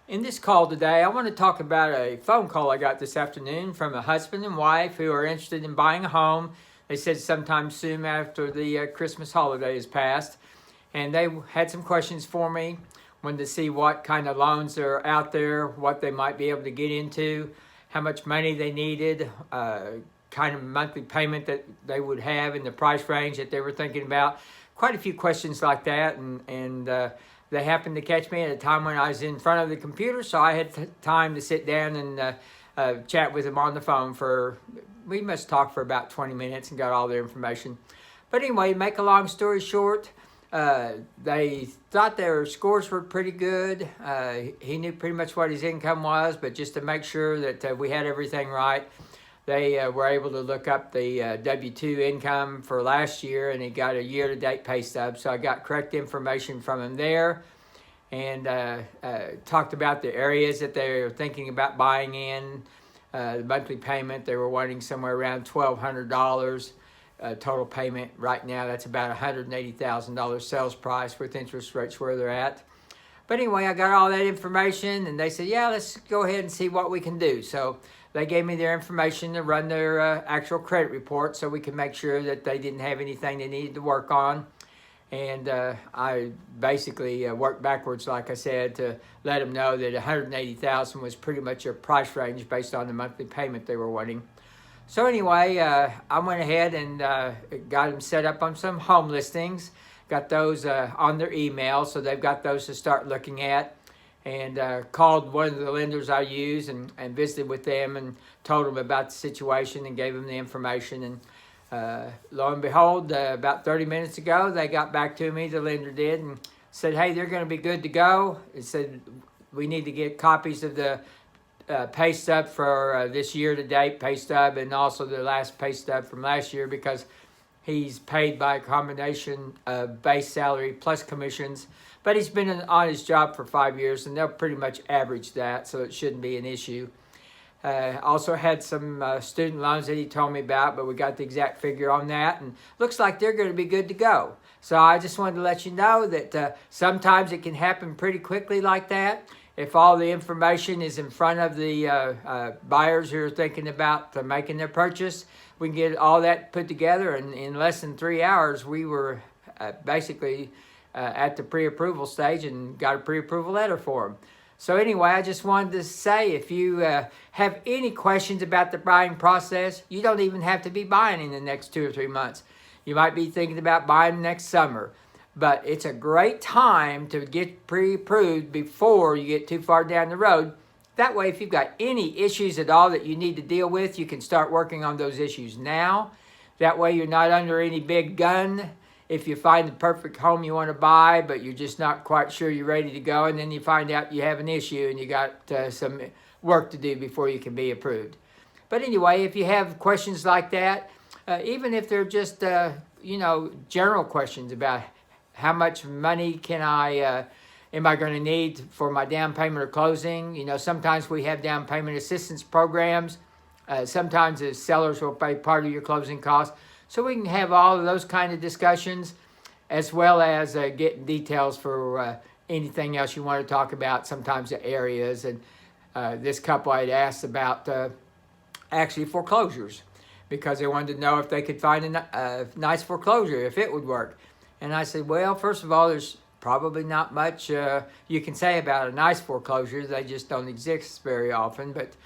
In this call today, I want to talk about a phone call I got this afternoon from a husband and wife who are interested in buying a home. They said sometime soon after the Christmas holiday is passed. And they had some questions for me. Wanted to see what kind of loans are out there, what they might be able to get into, how much money they needed, kind of monthly payment that they would have in the price range that they were thinking about. Quite a few questions like that, and they happened to catch me at a time when I was in front of the computer, so I had time to sit down and chat with them on the phone we must talk for about 20 minutes and got all their information. But anyway, make a long story short, they thought their scores were pretty good. He knew pretty much what his income was, but just to make sure that we had everything right, they were able to look up the W-2 income for last year, and he got a year-to-date pay stub. So I got correct information from him there, and talked about the areas that they were thinking about buying in. The monthly payment, they were wanting somewhere around $1,200 total payment. Right now, that's about $180,000 sales price with interest rates where they're at. But anyway, I got all that information, and they said, yeah, let's go ahead and see what we can do. So they gave me their information to run their actual credit report so we can make sure that they didn't have anything they needed to work on. And I basically worked backwards, like I said, to let them know that $180,000 was pretty much a price range based on the monthly payment they were wanting. So anyway, I went ahead and got them set up on some home listings. Got those on their email, so they've got those to start looking at. And called one of the lenders I use and visited with them and told them about the situation and gave them the information. And lo and behold, about 30 minutes ago, they got back to me, the lender did, and said, hey, they're going to be good to go. It said, we need to get copies of the pay stub for this year-to-date pay stub and also the last pay stub from last year, because he's paid by a combination of base salary plus commissions. But he's been on his job for 5 years, and they'll pretty much average that, so it shouldn't be an issue. Also had some student loans that he told me about, but we got the exact figure on that, and looks like they're going to be good to go. So I just wanted to let you know that sometimes it can happen pretty quickly like that. If all the information is in front of the buyers who are thinking about making their purchase, we can get all that put together, and in less than 3 hours, we were basically at the pre-approval stage and got a pre-approval letter for them. So anyway, I just wanted to say, if you have any questions about the buying process, you don't even have to be buying in the next 2 or 3 months. You might be thinking about buying next summer, but it's a great time to get pre-approved before you get too far down the road. That way, if you've got any issues at all that you need to deal with, you can start working on those issues now. That way, you're not under any big gun. If you find the perfect home you want to buy, but you're just not quite sure you're ready to go, and then you find out you have an issue and you got some work to do before you can be approved. But anyway, if you have questions like that, even if they're just, general questions about how much money am I going to need for my down payment or closing? Sometimes we have down payment assistance programs. Sometimes the sellers will pay part of your closing costs. So we can have all of those kind of discussions, as well as getting details for anything else you want to talk about, sometimes the areas. And this couple had asked about actually foreclosures, because they wanted to know if they could find a nice foreclosure, if it would work. And I said, well, first of all, there's probably not much you can say about a nice foreclosure. They just don't exist very often. But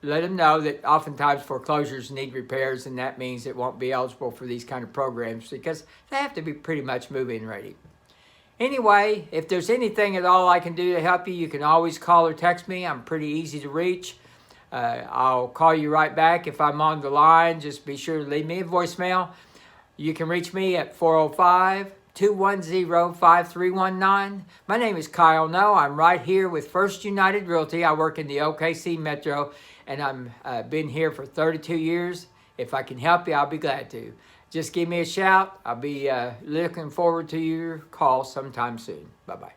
let them know that oftentimes foreclosures need repairs, and that means it won't be eligible for these kind of programs because they have to be pretty much move-in ready. Anyway, if there's anything at all I can do to help you, you can always call or text me. I'm pretty easy to reach. I'll call you right back if I'm on the line. Just be sure to leave me a voicemail. You can reach me at 405-210-5319. My name is Kyle No. I'm right here with First United Realty. I work in the OKC Metro, and I've been here for 32 years. If I can help you, I'll be glad to. Just give me a shout. I'll be looking forward to your call sometime soon. Bye-bye.